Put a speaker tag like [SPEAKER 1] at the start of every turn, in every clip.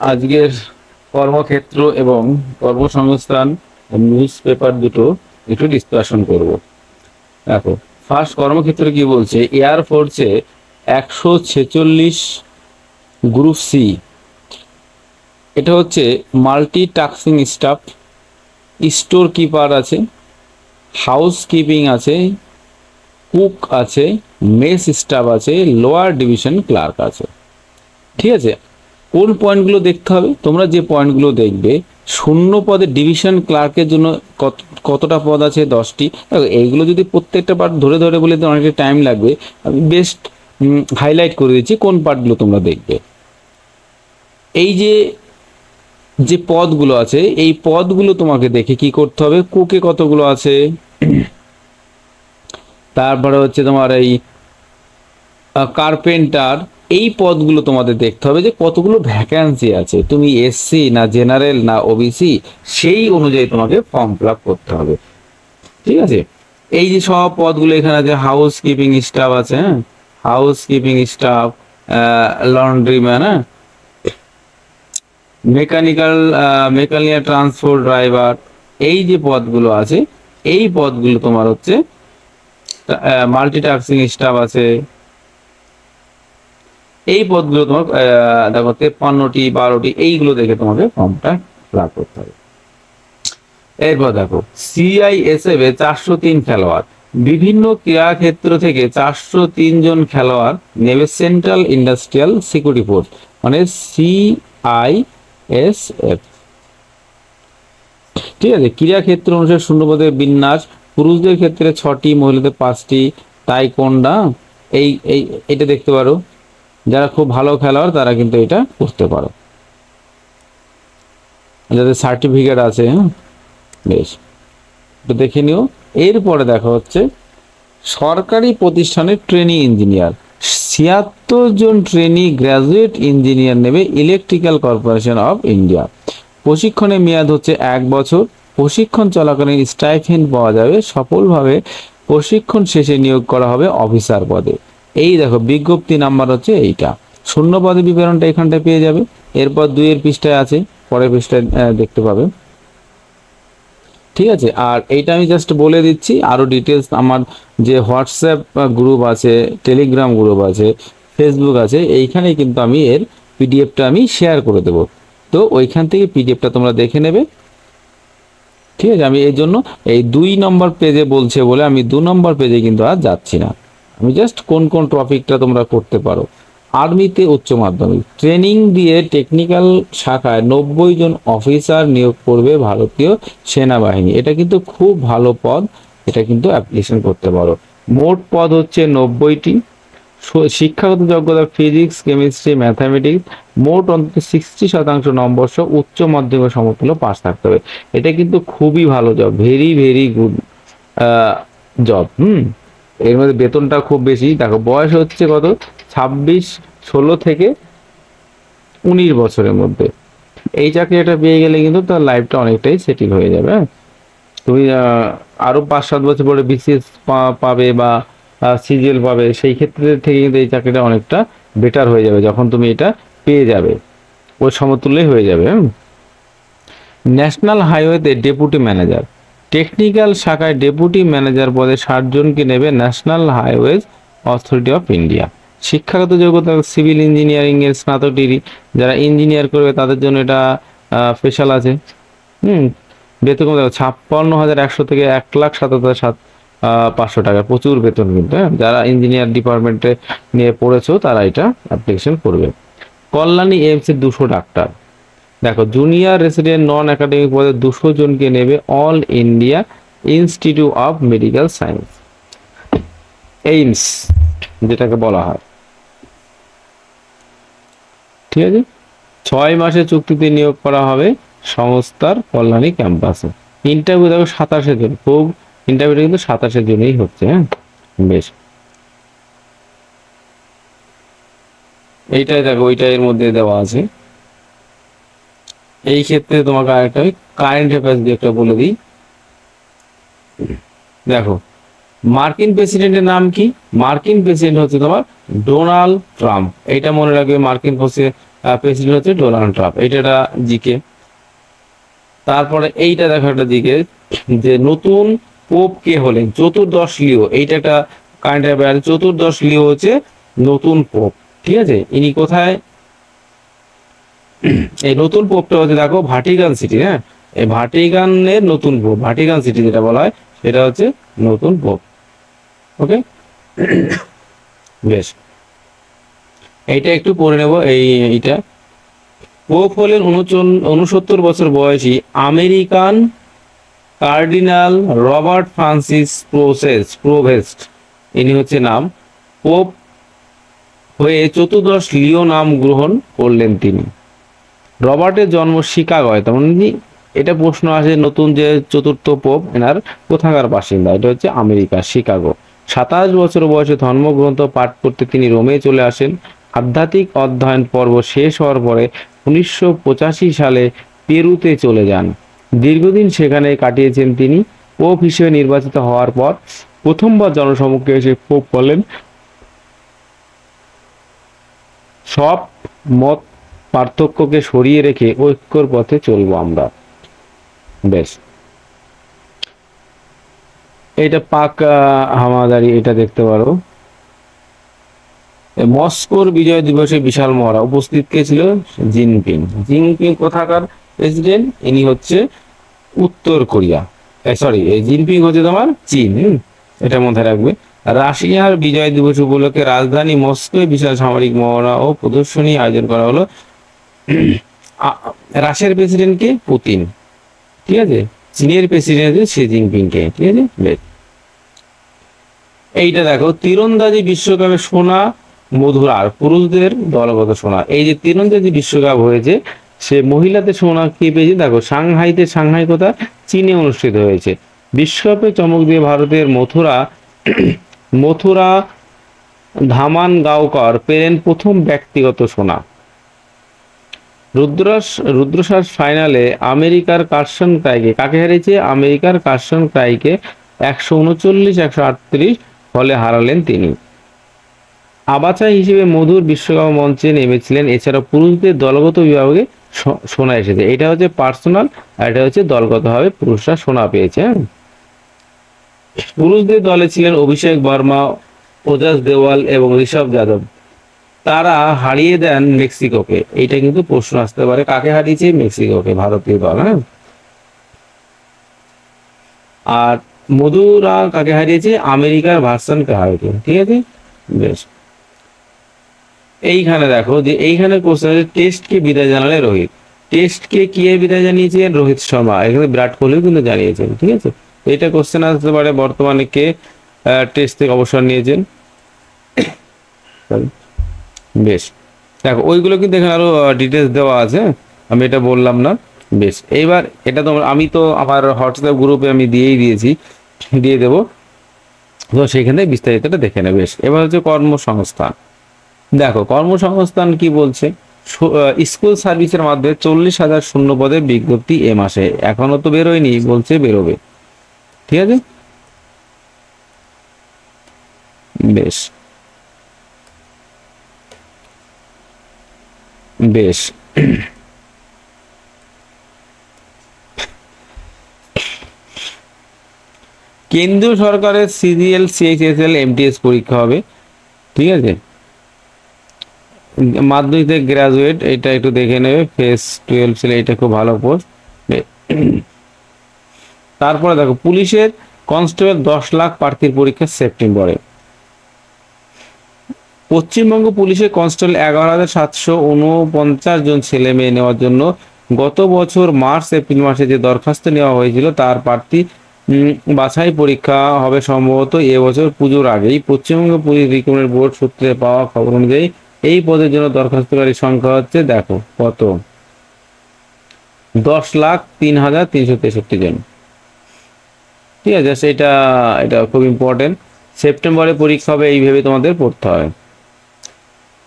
[SPEAKER 1] আজকের কর্মক্ষেত্র এবং কর্মসংস্থান নিউজ পেপার দুটো একটু ডিসকাশন করব। দেখো, ফার্স্ট কর্মক্ষেত্রে কি বলছে, এয়ার ফোর্সে 146 গ্রুপ সি, এটা হচ্ছে multi tasking staff, store keeper আছে, হাউস কিপিং আছে, কুক আছে, মেস স্টাফ আছে, লোয়ার ডিভিশন ক্লার্ক আছে। ঠিক আছে, কোন পয়েন্টগুলো দেখতে হবে? তোমরা যে পয়েন্টগুলো দেখবে, শূন্য পদে ডিভিশন ক্লার্কের জন্য কতটা পদ আছে? 10টি। এইগুলো যদি প্রত্যেকটা পার্ট ধরে ধরে বলে তো অনেকটা টাইম লাগবে। আমি বেস্ট হাইলাইট করে দিচ্ছি কোন পার্টগুলো তোমরা দেখবে। এই যে যে পদগুলো আছে, এই পদগুলো তোমাকে দেখে কি করতে হবে, কুকে কতগুলো আছে, তারপরে হচ্ছে তোমার এই কার্পেন্টার, এই পদগুলো তোমাদের দেখতে হবে যে কতগুলো ভ্যাকান্সি আছে, তুমি এসসি না জেনারেল না ওবিসি, সেই অনুযায়ী তোমাকে ফর্ম ফিল আপ করতে হবে। ঠিক আছে, এই যে সব পদগুলো এখানে আছে, হাউস কিপিং স্টাফ আছে, হ্যাঁ, হাউস কিপিং স্টাফ, লন্ড্রিম্যান, হ্যাঁ, মেকানিক্যাল ট্রান্সপোর্ট ড্রাইভার, এই যে পদগুলো আছে, এই পদগুলো তোমার হচ্ছে মাল্টিটাস্কিং স্টাফ আছে, এই পদগুলো তোমার দেখো 53টি 12টি, এইগুলো দেখে তোমাকে ফর্মটা ফিল আপ করতে হবে। এরপর দেখো, সিআইএসএফ এ 403 খেলোয়াড়, বিভিন্ন ক্রীড়া ক্ষেত্র থেকে 403 জন খেলোয়াড় নেবে সেন্ট্রাল ইন্ডাস্ট্রিয়াল সিকিউরিটি ফোর্স, মানে সিআইএসএফ। ঠিক আছে, ক্রীড়া ক্ষেত্র অনুসারে শূন্যপদের বিন্যাস, পুরুষদের ক্ষেত্রে 6টি, মহিলাদের 5টি। তাইকোন্ডা, এই এই এটা দেখতে পারো, যারা খুব ভালো খেলোয়াড় তারা কিন্তু এটা করতে পারো, যাদের সার্টিফিকেট আছে। হ্যাঁ, বেশ, একটু দেখে নিও। এরপরে দেখা হচ্ছে সরকারি প্রতিষ্ঠানের ট্রেনি ইঞ্জিনিয়ার, 76 জন ট্রেনি গ্র্যাজুয়েট ইঞ্জিনিয়ার নেবে ইলেকট্রিক্যাল কর্পোরেশন অফ ইন্ডিয়া। প্রশিক্ষণের মেয়াদ হচ্ছে 1 বছর। প্রশিক্ষণ চলাকালীন স্টাইফেন্ড পাওয়া যাবে। সফলভাবে প্রশিক্ষণ শেষে নিয়োগ করা হবে অফিসার পদে। এই দেখো, বিজ্ঞপ্তি নাম্বার হচ্ছে এইটা, শূন্য পদে বিবরণটা এখানটায় পেয়ে যাবে। এরপর 2 পৃষ্ঠায় আছে, পরের পৃষ্ঠায় দেখতে পাবে। ঠিক আছে, আর এইটা আমি জাস্ট বলে দিচ্ছি, আরো ডিটেলস আমার যে হোয়াটসঅ্যাপ গ্রুপ আছে, টেলিগ্রাম গ্রুপ আছে, ফেসবুক আছে, এইখানে কিন্তু আমি এর পিডিএফটা আমি শেয়ার করে দেব। তো ওইখান থেকে পিডিএফটা তোমরা দেখে নেবে। ঠিক আছে, আমি এই জন্য এই 2 নম্বর পেজে বলছে বলে আমি 2 নম্বর পেজে কিন্তু আর যাচ্ছি না। আমি জাস্ট কোন কোন টপিকটা তোমরা করতে পারো। আর্মিতে উচ্চ মাধ্যমিক ট্রেনিং দিয়ে টেকনিক্যাল শাখায় 90 জন অফিসার নিয়োগ করবে ভারতীয় সেনাবাহিনী। এটা কিন্তু খুব ভালো পদ, এটা কিন্তু অ্যাপ্লিকেশন করতে পারো। মোট পদ হচ্ছে 90টি। শিক্ষাগত যোগ্যতা ফিজিক্স, কেমিস্ট্রি, ম্যাথামেটিক্স, মোট অন্তত 60% নম্বর সহ উচ্চ মাধ্যমিক সমতুল্য পাস থাকতে হবে। এটা কিন্তু খুবই ভালো job, very very good job. এর মধ্যে বেতনটা খুব বেশি। দেখো, বয়স হচ্ছে কত, 16 থেকে 19 বছরের মধ্যে। এই চাকরিটা পেয়ে গেলে কিন্তু তার লাইফটা অনেকটাই সেটেল হয়ে যাবে। তুমি আরো 5-7 বছর পরে বিসিএস পাবে বা সিজিএল পাবে, সেই ক্ষেত্রে থেকে কিন্তু এই চাকরিটা অনেকটা বেটার হয়ে যাবে যখন তুমি এটা পেয়ে যাবে, ওই সমতুল্যই হয়ে যাবে। ন্যাশনাল হাইওয়েতে ডেপুটি ম্যানেজার, টেকনিক্যাল শাখায় ডেপুটি ম্যানেজার পদে 60 জনকে নেবে national highways authority of India. শিক্ষাগত যোগ্যতা সিভিল ইঞ্জিনিয়ারিং এর স্নাতক ডিগ্রি, যারা ইঞ্জিনিয়ার করবে তাদের জন্য এটা স্পেশাল আছে। বেতন 56,100 থেকে 1,77,500 টাকা, প্রচুর বেতন কিন্তু। যারা ইঞ্জিনিয়ার ডিপার্টমেন্টে নিয়ে পড়েছো তারা এটা অ্যাপ্লিকেশন করবে। কল্যাণী এমস এর 200 ডাক্তার। দেখো, জুনিয়র রেসিডেন্ট নন একাডেমিক পদে 200 জনকে নেবে All India Institute of Medical Science, AIIMS যেটাকে বলা হয়। ঠিক আছে, 6 মাসের চুক্তিতে নিয়োগ করা হবে সংস্থার কল্যাণী ক্যাম্পাসে। ইন্টারভিউ দেখো 27 জন, খুব ইন্টারভিউটা কিন্তু 27 জনেই হচ্ছে। হ্যাঁ, বেশ, এইটাই দেখো, ওইটা এর মধ্যে দেওয়া আছে। এই ক্ষেত্রে তোমাকে আরেকটা কারেন্ট অ্যাফেয়ার্স দিয়ে একটা বলে দিই। দেখো, মার্কিন প্রেসিডেন্টের নাম কি? মার্কিন প্রেসিডেন্ট হচ্ছে তোমার ডোনাল্ড ট্রাম্প। এটা মনে রাখবে, মার্কিন প্রেসিডেন্ট হচ্ছে ডোনাল্ড ট্রাম্প। এটা জিকে। তারপরে এইটা দেখো একটা জিকে, যে নতুন পোপ কে হলেন? চতুর্দশ লিও। এইটা একটা কারেন্ট অ্যাফেয়ার। চতুর্দশ লিও হচ্ছে নতুন পোপ, ঠিক আছে। ইনি কোথায়? এই নতুন পোপটা হচ্ছে দেখো ভাটিকান সিটি। হ্যাঁ, এই ভাটিকানের নতুন পোপ, ভাটিকান সিটি যেটা বলা হয় সেটা হচ্ছে নতুন পোপ। ওকে, বেশ, এইটা একটু পড়ে নেব। এইটা পোপ হলেন 69 বছর বয়সী আমেরিকান কার্ডিনাল রবার্ট ফ্রান্সিস প্রোভেস্ট, ইনি হচ্ছে নাম। পোপ হয়ে চতুর্দশ লিও নাম গ্রহণ করলেন তিনি। রবার্টের জন্ম শিকাগোয়। তেমন এটা প্রশ্ন আসে, নতুন যে চতুর্থ পোপ এনার কোথাকার বাসিন্দা? এটা হচ্ছে আমেরিকা, শিকাগো। 27 বছর বয়সে ধর্মগ্রন্থ পাঠ করতে তিনি রোমে চলে আসেন। আধ্যাত্মিক অধ্যয়ন পর্ব শেষ হওয়ার পরে 1985 সালে পেরুতে চলে যান। দীর্ঘদিন সেখানে কাটিয়েছেন তিনি। পোপ হিসেবে নির্বাচিত হওয়ার পর প্রথমবার জনসমক্ষে এসে পোপ বলেন, সব মত পার্থক্যকে সরিয়ে রেখে ঐক্যর পথে চলবো আমরা। বেশ, এটা পাক হামাদারি, এটা দেখতে পারো। মস্কোর বিজয় দিবসে বিশাল মহড়া, উপস্থিত কে ছিল? জিনপিং। জিনপিং কোথাকার প্রেসিডেন্ট? ইনি হচ্ছে উত্তর কোরিয়া। সরি, জিনপিং হচ্ছে তোমার চীন। এটা মাথায় রাখবে। রাশিয়ার বিজয় দিবস উপলক্ষে রাজধানী মস্কোয় বিশাল সামরিক মহড়া ও প্রদর্শনী আয়োজন করা হলো। রাশিয়ার প্রেসিডেন্ট কে? পুতিন, ঠিক আছে। চীনের প্রেসিডেন্ট হচ্ছে শি জিনপিং কে, ঠিক আছে। বেশ, এইটা দেখো, তীরন্দাজি বিশ্বকাপে সোনা মধুরার, পুরুষদের দলগত সোনা। এই যে তীরন্দাজি বিশ্বকাপ হয়েছে, সে মহিলাদের সোনা কে পেয়েছে? দেখো, সাংহাই কোথা? চীনে অনুষ্ঠিত হয়েছে। বিশ্বকাপে চমক দিয়ে ভারতের মথুরা ধামানগাঁওকর পেলেন প্রথম ব্যক্তিগত সোনা। রুদ্রশ্বাস ফাইনালে আমেরিকার কার্সন ক্রাইকে কাকে হারিয়েছে? আমেরিকার কার্সন ক্রাইকে 139-138 ফলে হারালেন তিনি। আবাছা হিসেবে মধুর বিশ্বকাপ মঞ্চে নেমেছিলেন। এছাড়া পুরুষদের দলগত বিভাগে সোনা এসেছে। এটা হচ্ছে পার্সোনাল, আর এটা হচ্ছে দলগতভাবে পুরুষরা সোনা পেয়েছে। পুরুষদের দলে ছিলেন অভিষেক বর্মা, ওজাস দেওয়াল এবং ঋষভ যাদব। তারা হারিয়ে দেন মেক্সিকোকে। এইটা কিন্তু প্রশ্ন আসতে পারে, কাকে হারিয়েছে? মেক্সিকোকে, ভারতীয় দল। হ্যাঁ, আর মধুরা কাকে হারিয়েছে? আমেরিকার ভার্সনকে হারিয়েছে, ঠিক আছে। বেশ, এইখানে দেখো, যে এইখানে কোশ্চেন আছে, টেস্টকে বিদায় জানালে রোহিত। টেস্টকে কে বিদায় জানিয়েছেন? রোহিত শর্মা। এখানে বিরাট কোহলিও কিন্তু জানিয়েছেন, ঠিক আছে। এটা কোশ্চেন আসতে পারে, বর্তমানে কে টেস্ট থেকে অবসর নিয়েছেন। বেশ, দেখো ওইগুলো কিন্তু এখানে আরো ডিটেলস দেওয়া আছে, আমি এটা বললাম না। বেশ, এইবার এটা তো আমি তো আমার হোয়াটসঅ্যাপ গ্রুপে আমি দিয়ে দেবো, তো সেখানে বিস্তারিতটা দেখে নেবে। বেশ, এবার হচ্ছে কর্মসংস্থান। দেখো কর্মসংস্থান কি বলছে, স্কুল সার্ভিসের মাধ্যমে 40,000 শূন্য পদের বিজ্ঞপ্তি এ মাসে, এখনো তো বেরোয়নি, বলছে বেরোবে, ঠিক আছে। বেশ বেশ কেন্দ্রীয় সরকারের সিজিএল, সিএইচএসএল, এমটিএস পরীক্ষা হবে, ঠিক আছে। মাধ্যমিক গ্রাজুয়েট, এটা একটু দেখে নেবে। ফেস 12 ছিল, এটা খুব ভালো পোস্ট। তারপরে দেখো, পুলিশের কনস্টেবল 10 লাখ প্রার্থীর পরীক্ষা সেপ্টেম্বরে। পশ্চিমবঙ্গ পুলিশের কনস্টেবল 11,749 জন ছেলে মেয়ে নেওয়ার জন্য গত বছর মার্চ এপ্রিল মাসে যে দরখাস্ত নেওয়া হয়েছিল, তার প্রার্থী বাছাই পরীক্ষা হবে সম্ভবত এবছর পুজোর আগেই। পশ্চিমবঙ্গ পুলিশ রিক্রুটমেন্ট বোর্ড সূত্রে পাওয়া খবর অনুযায়ী এই পদের জন্য দরখাস্তকারীর সংখ্যা হচ্ছে, দেখো কত, 10,03,363 জন, ঠিক আছে। এটা খুব ইম্পর্টেন্ট। সেপ্টেম্বরে পরীক্ষা হবে, এইভাবে তোমাদের পড়তে হবে।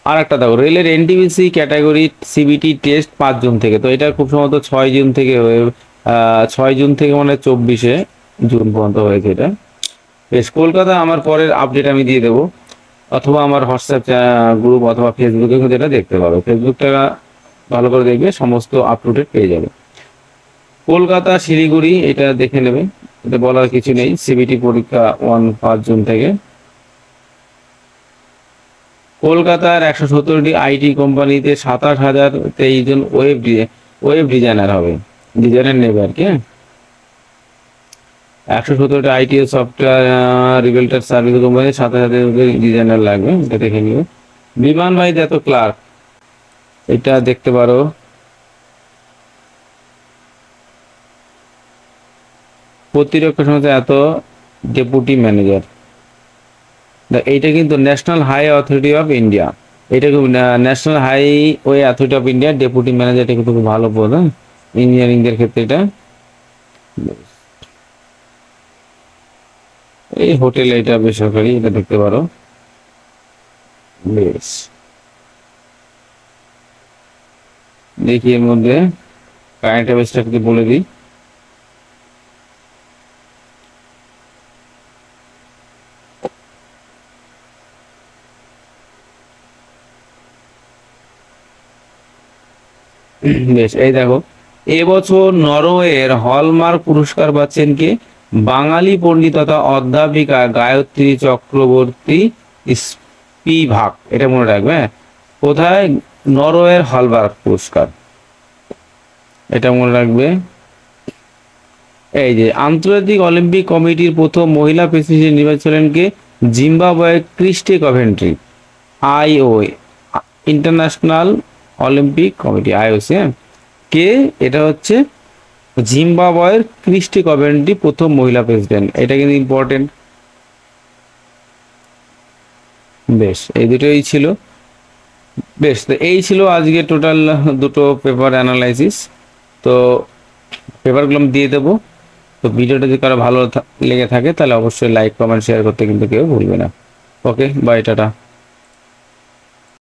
[SPEAKER 1] আর একটা দেখো, রেলের NTPC category CBT test 5 June থেকে, তো এটা খুব সম্ভবত 6 জুন থেকে 6 জুন থেকে মানে 24শে জুন পর্যন্ত হয়েছে এটা। বেশ, কলকাতা আমার পরের আপডেট আমি দিয়ে দেবো, অথবা আমার হোয়াটসঅ্যাপ গ্রুপ অথবা ফেসবুকে কিন্তু এটা দেখতে পাবে। ফেসবুকটা ভালো করে দেখবে, সমস্ত আপ টু ডেট পেয়ে যাবে। কলকাতা শিলিগুড়ি এটা দেখে নেবে, এটা বলার কিছু নেই। সিবিটি পরীক্ষা 5 জুন থেকে। কলকাতার 117টি আইটি কোম্পানিতে 27,023 জন ওয়েব ডিজাইনার হবে, ডিজাইনার নেবে আর কি। 117টা IT software related service company 27,000 designer লাগবে, এটা দেখে নিবে। বিমান বাহিনীতে এত ক্লার্ক, এটা দেখতে পারো। প্রতিরক্ষা সংস্থা এত ডেপুটি ম্যানেজার, এইটা কিন্তু national high authority of India, এটা national highway authority of India deputy manager, এটা কিন্তু খুব ভালো পদ, হ্যাঁ, ইঞ্জিনিয়ারিং এর ক্ষেত্রে এটা। এই হোটেল, এটা বেসরকারি, এটা দেখতে পারো। বেশ, দেখি এর মধ্যে কারেন্ট অ্যাফেয়ার্সটা একটু বলে দিই। বেশ, এই দেখো, এবছর নরওয়ের হলমার্ক পুরস্কার পাচ্ছেন কে? বাঙালি পণ্ডিত তথা অধ্যাপিকা গায়ত্রী চক্রবর্তী স্পিভাক, এটা মনে রাখবে, হ্যাঁ। কোথায়? নরওয়ের হলমার্ক পুরস্কার, এটা মনে রাখবে। এই যে আন্তর্জাতিক অলিম্পিক কমিটির প্রথম মহিলা প্রেসিডেন্ট নির্বাচিত হলেন কে? জিম্বাবুয়ের ক্রিস্টি কভেন্ট্রি, আইও, ইন্টারন্যাশনাল অলিম্পিক কমিটি, আইওসি, হ্যাঁ। কে? এটা হচ্ছে জিম্বাবুয়ের ক্রিস্টি কভেন্ট্রি প্রথম মহিলা প্রেসিডেন্ট, এটা কিন্তু ইম্পর্টেন্ট। বেশ, এই দুটোই ছিল। বেশ, তো এই ছিল আজকে টোটাল দুটো পেপার অ্যানালাইসিস। তো পেপারগুলো আমি দিয়ে দেবো। তো ভিডিওটা যদি কারো ভালো লেগে থাকে তাহলে অবশ্যই লাইক কমেন্ট শেয়ার করতে কিন্তু কেউ ভুলবে না। ওকে, বাই, টাটা।